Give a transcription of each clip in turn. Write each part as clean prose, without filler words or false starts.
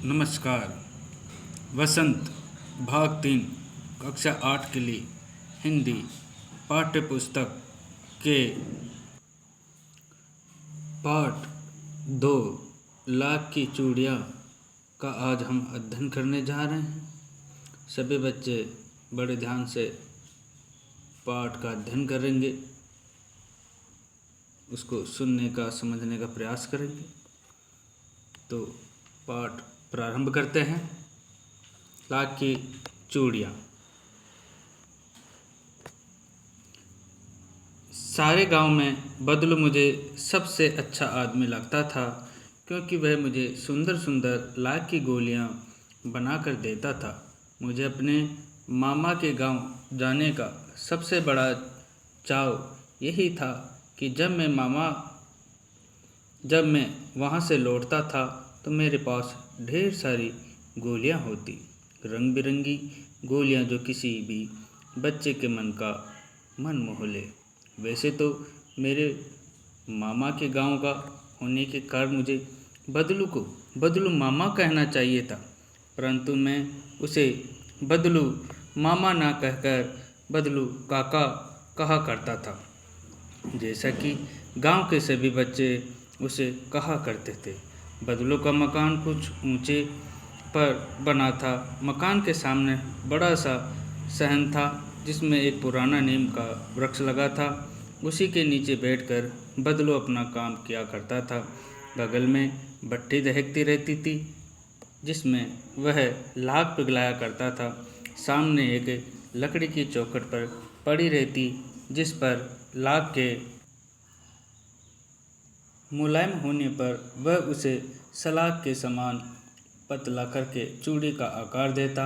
नमस्कार। वसंत भाग 3 कक्षा 8 के लिए हिंदी पाठ्य पुस्तक के पाठ 2 लाख की चूड़ियाँ का आज हम अध्ययन करने जा रहे हैं। सभी बच्चे बड़े ध्यान से पाठ का अध्ययन करेंगे, उसको सुनने का समझने का प्रयास करेंगे। तो पाठ प्रारंभ करते हैं। लाख की चूड़ियाँ। सारे गांव में बदलू मुझे सबसे अच्छा आदमी लगता था, क्योंकि वह मुझे सुंदर सुंदर लाख की गोलियां बना कर देता था। मुझे अपने मामा के गांव जाने का सबसे बड़ा चाव यही था कि जब मैं वहां से लौटता था तो मेरे पास ढेर सारी गोलियां होती, रंग बिरंगी गोलियां जो किसी भी बच्चे के मन का मन मोह ले। वैसे तो मेरे मामा के गांव का होने के कारण मुझे बदलू को बदलू मामा कहना चाहिए था, परंतु मैं उसे बदलू मामा ना कहकर बदलू काका कहा करता था, जैसा कि गांव के सभी बच्चे उसे कहा करते थे। बदलू का मकान कुछ ऊंचे पर बना था। मकान के सामने बड़ा सा सहन था, जिसमें एक पुराना नीम का वृक्ष लगा था। उसी के नीचे बैठकर बदलू अपना काम किया करता था। बगल में भट्ठी दहकती रहती थी, जिसमें वह लाख पिघलाया करता था। सामने एक लकड़ी की चौखट पर पड़ी रहती, जिस पर लाख के मुलायम होने पर वह उसे सलाख के समान पतला करके चूड़ी का आकार देता।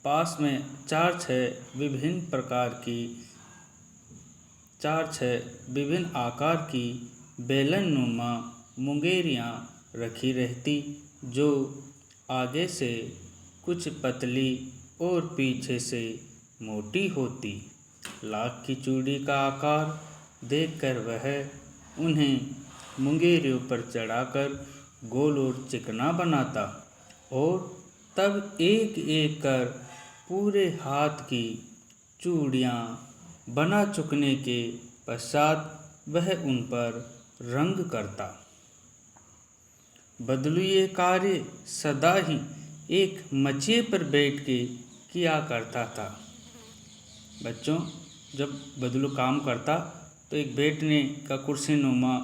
पास में चार छः विभिन्न आकार की बेलन नुमा मुंगेरियाँ रखी रहती, जो आगे से कुछ पतली और पीछे से मोटी होती। लाख की चूड़ी का आकार देखकर वह उन्हें मुंगेरियों पर चढ़ाकर गोल और चिकना बनाता और तब एक एक कर पूरे हाथ की चूड़ियाँ बना चुकने के पश्चात वह उन पर रंग करता। बदलू ये कार्य सदा ही एक मचिए पर बैठ के किया करता था। बच्चों, जब बदलू काम करता तो एक बैठने का कुर्सी नुमा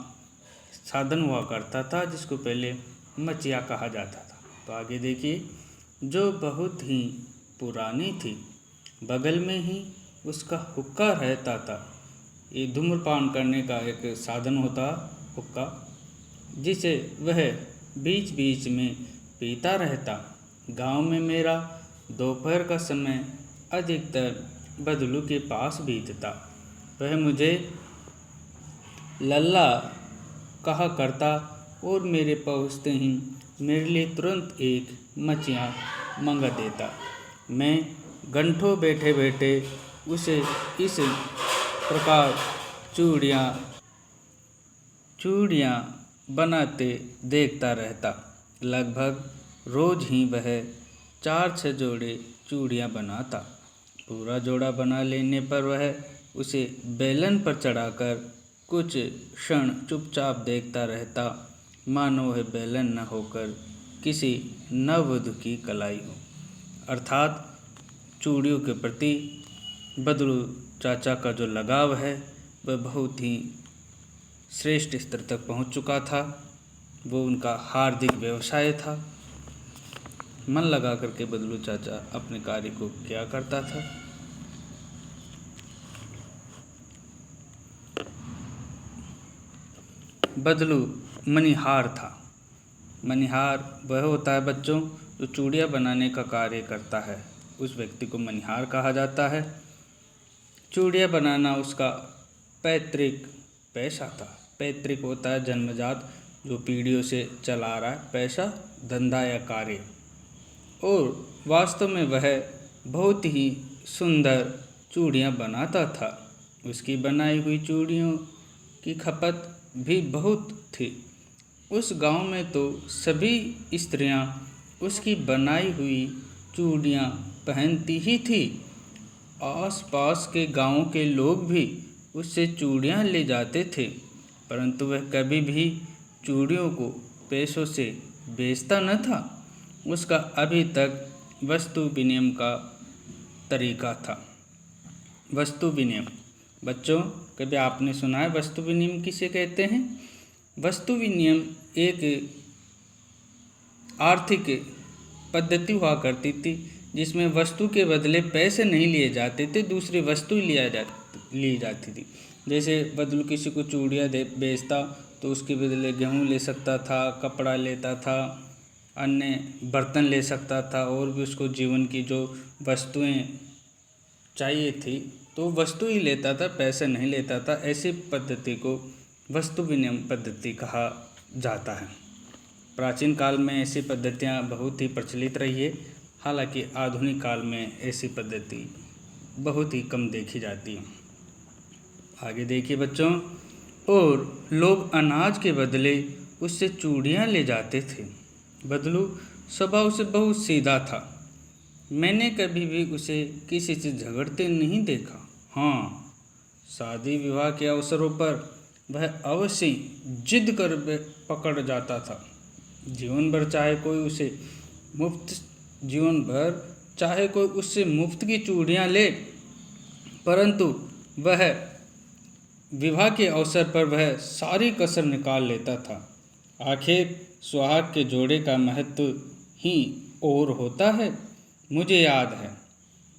साधन हुआ करता था, जिसको पहले मचिया कहा जाता था। तो आगे देखिए, जो बहुत ही पुरानी थी। बगल में ही उसका हुक्का रहता था। ये धूम्रपान करने का एक साधन होता, हुक्का, जिसे वह बीच बीच में पीता रहता। गांव में मेरा दोपहर का समय अधिकतर बदलू के पास बीतता। वह मुझे लल्ला कहा करता और मेरे पहुँचते ही मेरे लिए तुरंत एक मचिया मंगा देता। मैं घंटों बैठे बैठे उसे इस प्रकार चूड़ियाँ बनाते देखता रहता। लगभग रोज ही वह 4-6 जोड़े चूड़ियाँ बनाता। पूरा जोड़ा बना लेने पर वह उसे बेलन पर चढ़ाकर कुछ क्षण चुपचाप देखता रहता, मानो वह बेलन न होकर किसी नववधू की कलाई हो। अर्थात चूड़ियों के प्रति बदलू चाचा का जो लगाव है वह बहुत ही श्रेष्ठ स्तर तक पहुंच चुका था। वो उनका हार्दिक व्यवसाय था। मन लगा करके बदलू चाचा अपने कार्य को किया करता था। बदलू मणिहार था। मणिहार वह होता है बच्चों, जो चूड़ियाँ बनाने का कार्य करता है। उस व्यक्ति को मणिहार कहा जाता है। चूड़ियाँ बनाना उसका पैतृक पेशा था। पैतृक होता है जन्मजात, जो पीढ़ियों से चला आ रहा है, पैसा, धंधा या कार्य। और वास्तव में वह बहुत ही सुंदर चूड़ियाँ बनाता था। उसकी बनाई हुई चूड़ियों की खपत भी बहुत थी। उस गांव में तो सभी स्त्रियां उसकी बनाई हुई चूड़ियाँ पहनती ही थी। आस-पास के गाँव के लोग भी उससे चूड़ियाँ ले जाते थे, परंतु वह कभी भी चूड़ियों को पैसों से बेचता न था। उसका अभी तक वस्तु विनिमय का तरीका था। वस्तु विनिमय। बच्चों, कभी आपने सुना है वस्तु विनिमय किसे कहते हैं? वस्तु विनिमय एक आर्थिक पद्धति हुआ करती थी जिसमें वस्तु के बदले पैसे नहीं लिए जाते थे, दूसरी वस्तु ली जाती थी। जैसे बदलू किसी को चूड़ियाँ बेचता तो उसके बदले गेहूँ ले सकता था, कपड़ा लेता था, अन्य बर्तन ले सकता था, और भी उसको जीवन की जो वस्तुएं चाहिए थी तो वस्तु ही लेता था, पैसे नहीं लेता था। ऐसी पद्धति को वस्तु विनिमय पद्धति कहा जाता है। प्राचीन काल में ऐसी पद्धतियाँ बहुत ही प्रचलित रही है, हालांकि आधुनिक काल में ऐसी पद्धति बहुत ही कम देखी जाती है। आगे देखिए बच्चों, और लोग अनाज के बदले उससे चूड़ियाँ ले जाते थे। बदलू स्वभाव से बहुत सीधा था। मैंने कभी भी उसे किसी से झगड़ते नहीं देखा। हाँ, शादी विवाह के अवसरों पर वह अवश्य जिद कर पकड़ जाता था। जीवन भर चाहे कोई उससे मुफ्त की चूड़ियाँ ले, परंतु वह विवाह के अवसर पर वह सारी कसर निकाल लेता था। आखिर सुहाग के जोड़े का महत्व ही और होता है। मुझे याद है,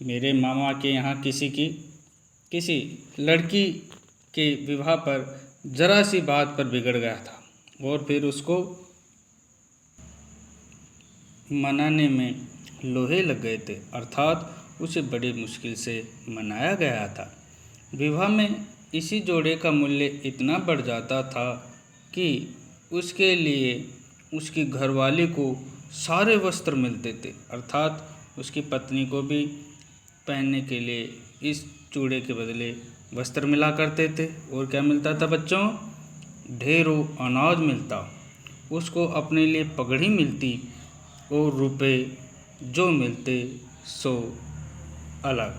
मेरे मामा के यहाँ किसी लड़की के विवाह पर जरा सी बात पर बिगड़ गया था, और फिर उसको मनाने में लोहे लग गए थे, अर्थात उसे बड़ी मुश्किल से मनाया गया था। विवाह में इसी जोड़े का मूल्य इतना बढ़ जाता था कि उसके लिए उसकी घरवाली को सारे वस्त्र मिलते थे, अर्थात उसकी पत्नी को भी पहनने के लिए इस चूड़े के बदले वस्त्र मिला करते थे। और क्या मिलता था बच्चों? ढेरों अनाज मिलता, उसको अपने लिए पगड़ी मिलती, और रुपए जो मिलते सो अलग।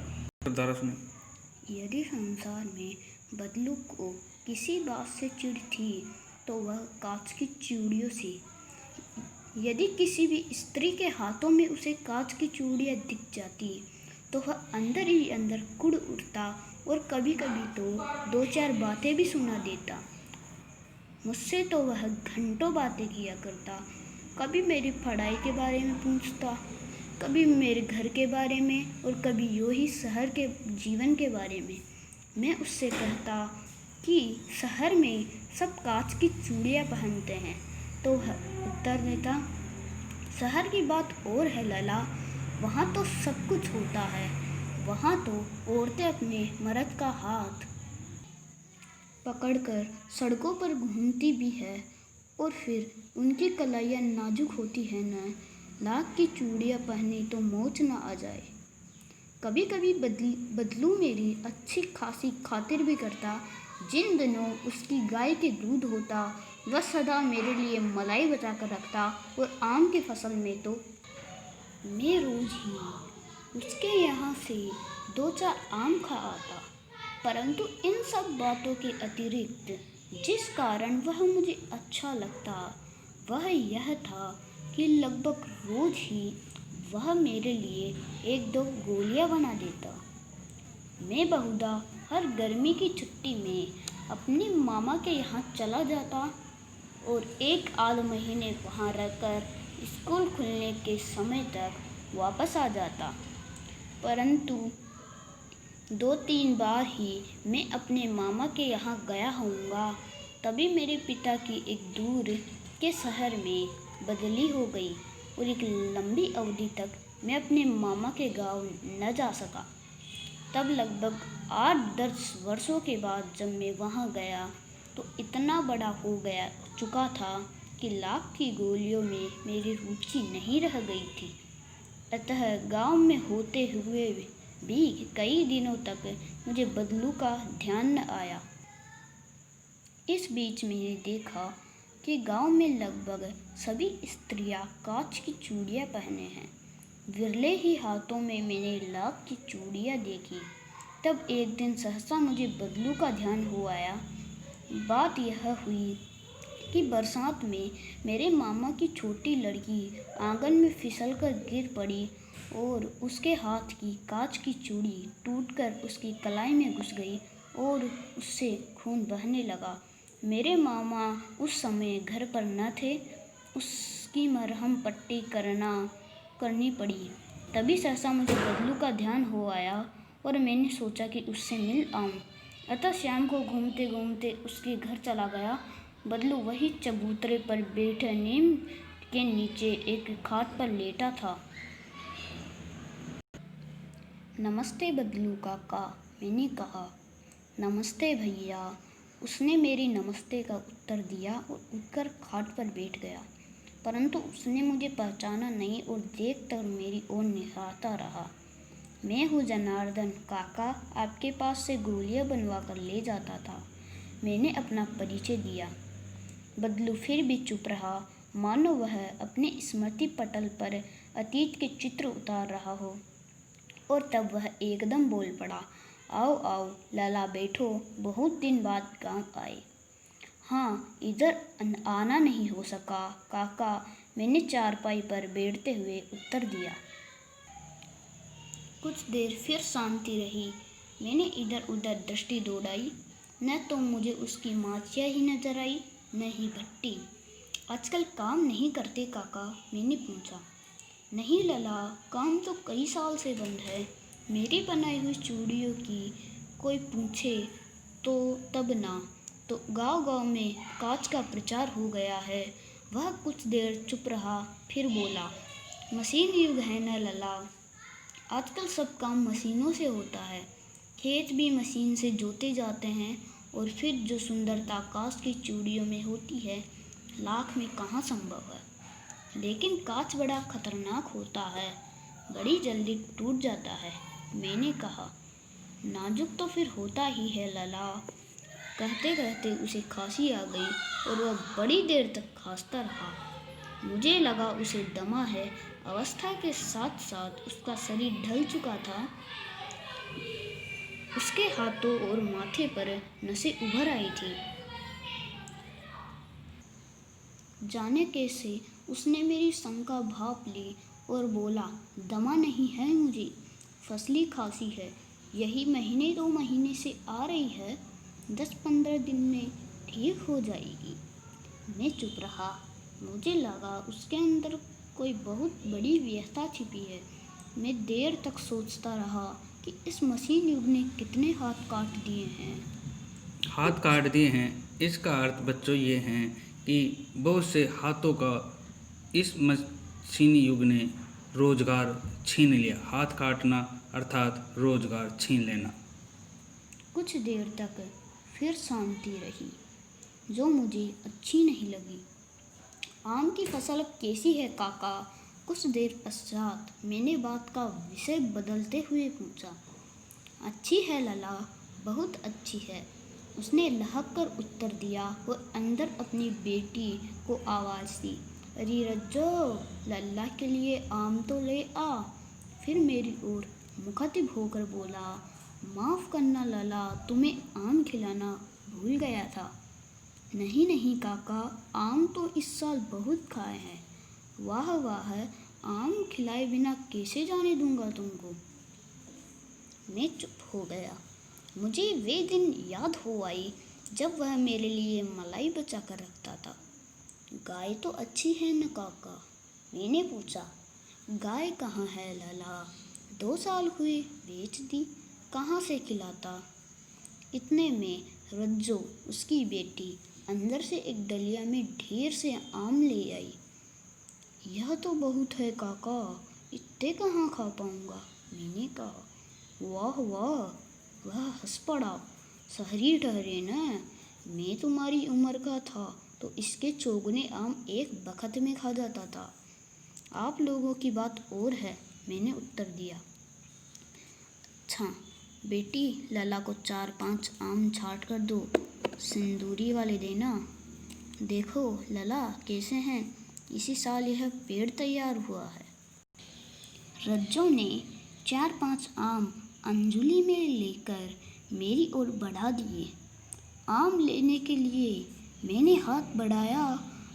यदि संसार में बदलू को किसी बात से चिढ़ थी तो वह कांच की चूड़ियों से। यदि किसी भी स्त्री के हाथों में उसे कांच की चूड़ियाँ दिख जाती तो वह अंदर ही अंदर कुढ़ उठता, और कभी कभी तो 2-4 बातें भी सुना देता। मुझसे तो वह घंटों बातें किया करता। कभी मेरी पढ़ाई के बारे में पूछता, कभी मेरे घर के बारे में, और कभी यूँ ही शहर के जीवन के बारे में। मैं उससे कहता कि शहर में सब कांच की चूड़ियाँ पहनते हैं, तो वह उत्तर देता, शहर की बात और है लला, वहाँ तो सब कुछ होता है। वहाँ तो औरतें अपने मर्द का हाथ पकड़कर सड़कों पर घूमती भी है, और फिर उनकी कलाइयाँ नाजुक होती है न। लाख की चूड़ियाँ पहने तो मोच न आ जाए। कभी कभी बदलू मेरी अच्छी खासी खातिर भी करता। जिन दिनों उसकी गाय के दूध होता वह सदा मेरे लिए मलाई बचा कर रखता, और आम की फसल में तो मैं रोज ही उसके यहाँ से 2-4 आम खा आता। परंतु इन सब बातों के अतिरिक्त जिस कारण वह मुझे अच्छा लगता वह यह था कि लगभग रोज ही वह मेरे लिए 1-2 गोलियां बना देता। मैं बहुधा हर गर्मी की छुट्टी में अपने मामा के यहाँ चला जाता, और 1 महीने वहाँ रहकर स्कूल खुलने के समय तक वापस आ जाता। परंतु 2-3 बार ही मैं अपने मामा के यहाँ गया होऊंगा, तभी मेरे पिता की एक दूर के शहर में बदली हो गई, और एक लंबी अवधि तक मैं अपने मामा के गांव न जा सका। तब लगभग 8-10 वर्षों के बाद जब मैं वहाँ गया तो इतना बड़ा हो चुका था कि लाख की गोलियों में मेरी रुचि नहीं रह गई थी। अतः गांव में होते हुए भी कई दिनों तक मुझे बदलू का ध्यान न आया। इस बीच मैंने देखा कि गांव में लगभग सभी स्त्रियां कांच की चूड़ियां पहने हैं। विरले ही हाथों में मैंने लाख की चूड़ियां देखी। तब एक दिन सहसा मुझे बदलू का ध्यान हो आया। बात यह हुई कि बरसात में मेरे मामा की छोटी लड़की आंगन में फिसलकर गिर पड़ी और उसके हाथ की कांच की चूड़ी टूटकर उसकी कलाई में घुस गई और उससे खून बहने लगा। मेरे मामा उस समय घर पर न थे। उसकी मरहम पट्टी करनी पड़ी। तभी सहसा मुझे बदलू का ध्यान हो आया और मैंने सोचा कि उससे मिल आऊं। अतः शाम को घूमते घूमते उसके घर चला गया। बदलू वही चबूतरे पर बैठे नीम के नीचे एक खाट पर लेटा था। नमस्ते बदलू काका, मैंने कहा। नमस्ते भैया, उसने मेरी नमस्ते का उत्तर दिया और उठकर खाट पर बैठ गया। परंतु उसने मुझे पहचाना नहीं और देखकर मेरी ओर निहारता रहा। मैं हूँ जनार्दन काका, आपके पास से गोलियां बनवा कर ले जाता था। मैंने अपना परिचय दिया। बदलू फिर भी चुप रहा, मानो वह अपने स्मृति पटल पर अतीत के चित्र उतार रहा हो। और तब वह एकदम बोल पड़ा, आओ आओ लाला बैठो, बहुत दिन बाद गांव आए। हाँ, इधर आना नहीं हो सका काका, मैंने चारपाई पर बैठते हुए उत्तर दिया। कुछ देर फिर शांति रही। मैंने इधर उधर दृष्टि दौड़ाई। न तो मुझे उसकी माचिया ही नजर आई, न ही भट्टी। आजकल काम नहीं करते काका, मैंने पूछा। नहीं लला, काम तो कई साल से बंद है। मेरी बनाई हुई चूड़ियों की कोई पूछे तो तब ना, तो गांव गांव में कांच का प्रचार हो गया है। वह कुछ देर चुप रहा, फिर बोला, मशीन युग है न लला, आजकल सब काम मशीनों से होता है। खेत भी मशीन से जोते जाते हैं और फिर जो सुंदरता कांच की चूड़ियों में होती है, लाख में कहाँ संभव है। लेकिन कांच बड़ा खतरनाक होता है, बड़ी जल्दी टूट जाता है, मैंने कहा। नाजुक तो फिर होता ही है लला। कहते कहते उसे खांसी आ गई और वह बड़ी देर तक खांसता रहा। मुझे लगा उसे दमा है। अवस्था के साथ साथ उसका शरीर ढल चुका था। उसके हाथों और माथे पर नसें उभर आई थी। जाने कैसे उसने मेरी शंका भांप ली और बोला, दमा नहीं है मुझे, फसली खांसी है। यही महीने 2 महीने से आ रही है, 10-15 दिन में ठीक हो जाएगी। मैं चुप रहा। मुझे लगा उसके अंदर कोई बहुत बड़ी व्यथा छिपी है। मैं देर तक सोचता रहा कि इस मशीन युग ने कितने हाथ काट दिए हैं। हाथ काट दिए हैं, इसका अर्थ बच्चों ये हैं कि बहुत से हाथों का इस मशीनी युग ने रोजगार छीन लिया। हाथ काटना अर्थात रोजगार छीन लेना। कुछ देर तक फिर शांति रही, जो मुझे अच्छी नहीं लगी। आम की फसल कैसी है काका? कुछ देर पश्चात मैंने बात का विषय बदलते हुए पूछा। अच्छी है लला, बहुत अच्छी है, उसने लहक कर उत्तर दिया और अंदर अपनी बेटी को आवाज़ दी, अरे रज्जो, लल्ला के लिए आम तो ले आ। फिर मेरी ओर मुखातिब होकर बोला, माफ़ करना लला, तुम्हें आम खिलाना भूल गया था। नहीं नहीं काका, आम तो इस साल बहुत खाए हैं। वाह वाह, आम खिलाए बिना कैसे जाने दूंगा तुमको। मैं चुप हो गया। मुझे वे दिन याद हो आई जब वह मेरे लिए मलाई बचा कर रखता था। गाय तो अच्छी है न काका? मैंने पूछा। गाय कहाँ है लला, 2 साल हुए बेच दी, कहाँ से खिलाता। इतने में रज्जो, उसकी बेटी, अंदर से एक डलिया में ढेर से आम ले आई। यह तो बहुत है काका, इतने कहाँ खा पाऊंगा, मैंने कहा। वाह वाह, वह हंस पड़ा। शहरी ठहरे न, मैं तुम्हारी उम्र का था तो इसके चौगुने आम एक बखत में खा जाता था। आप लोगों की बात और है, मैंने उत्तर दिया। अच्छा बेटी, लला को 4-5 आम छाट कर दो, सिंदूरी वाले देना। देखो लला कैसे हैं, इसी साल यह पेड़ तैयार हुआ है। रज्जो ने 4-5 आम अंजुली में लेकर मेरी ओर बढ़ा दिए। आम लेने के लिए मैंने हाथ बढ़ाया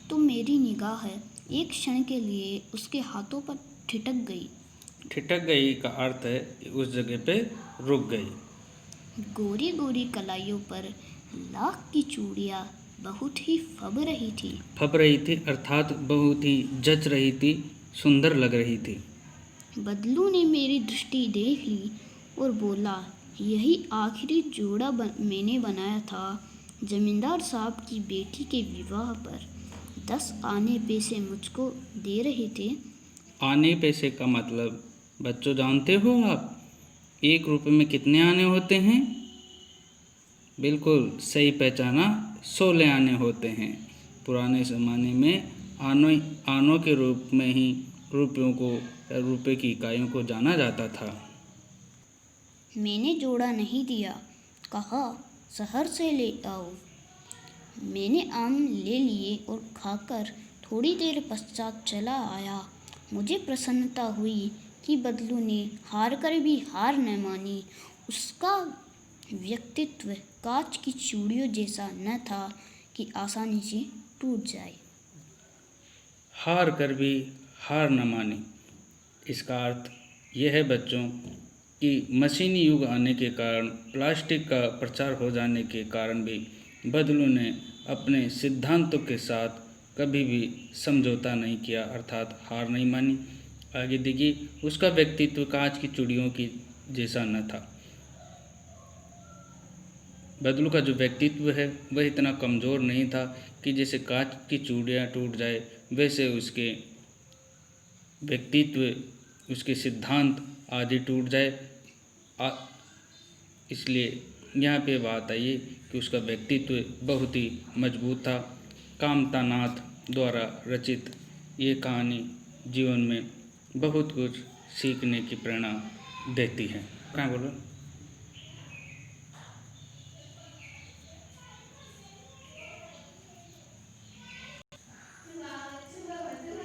तो मेरी निगाह एक क्षण के लिए उसके हाथों पर ठिठक गई। ठिठक गई का अर्थ है उस जगह पे रुक गई। गोरी गोरी कलाइयों पर लाख की चूड़ियाँ बहुत ही फब रही थी। फब रही थी अर्थात बहुत ही जच रही थी, सुंदर लग रही थी। बदलू ने मेरी दृष्टि देख ली और बोला, यही आखिरी जोड़ा मैंने बनाया था जमींदार साहब की बेटी के विवाह पर। 10 आने पैसे मुझको दे रहे थे। आने पैसे का मतलब बच्चों जानते हो आप? 1 रुपये में कितने आने होते हैं? बिल्कुल सही पहचाना, 16 आने होते हैं। पुराने ज़माने में आनों के रूप में ही रुपयों को या रुपये की इकाइयों को जाना जाता था। मैंने जोड़ा नहीं दिया, कहा शहर से ले आओ। मैंने आम ले लिए और खाकर थोड़ी देर पश्चात चला आया। मुझे प्रसन्नता हुई कि बदलू ने हार कर भी हार न मानी। उसका व्यक्तित्व कांच की चूड़ियों जैसा न था कि आसानी से टूट जाए। हार कर भी हार न मानी, इसका अर्थ यह है बच्चों कि मशीनी युग आने के कारण, प्लास्टिक का प्रचार हो जाने के कारण भी बदलू ने अपने सिद्धांतों के साथ कभी भी समझौता नहीं किया, अर्थात हार नहीं मानी। आगे देखिए, उसका व्यक्तित्व कांच की चूड़ियों की जैसा न था। बदलू का जो व्यक्तित्व है वह इतना कमज़ोर नहीं था कि जैसे कांच की चूड़ियाँ टूट जाए वैसे उसके व्यक्तित्व, उसके सिद्धांत आदि टूट जाए। इसलिए यहाँ पे बात आई है कि उसका व्यक्तित्व बहुत ही मजबूत था। कामतानाथ द्वारा रचित ये कहानी जीवन में बहुत कुछ सीखने की प्रेरणा देती है। कहाँ बोलो?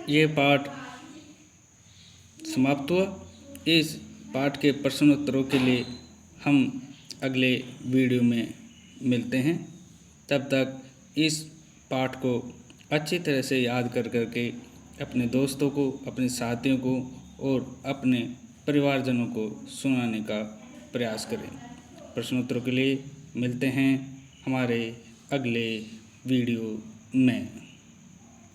ये पाठ समाप्त हुआ। इस पाठ के प्रश्नोत्तरों के लिए हम अगले वीडियो में मिलते हैं। तब तक इस पाठ को अच्छी तरह से याद कर करके अपने दोस्तों को, अपने साथियों को और अपने परिवारजनों को सुनाने का प्रयास करें। प्रश्नोत्तरों के लिए मिलते हैं हमारे अगले वीडियो में।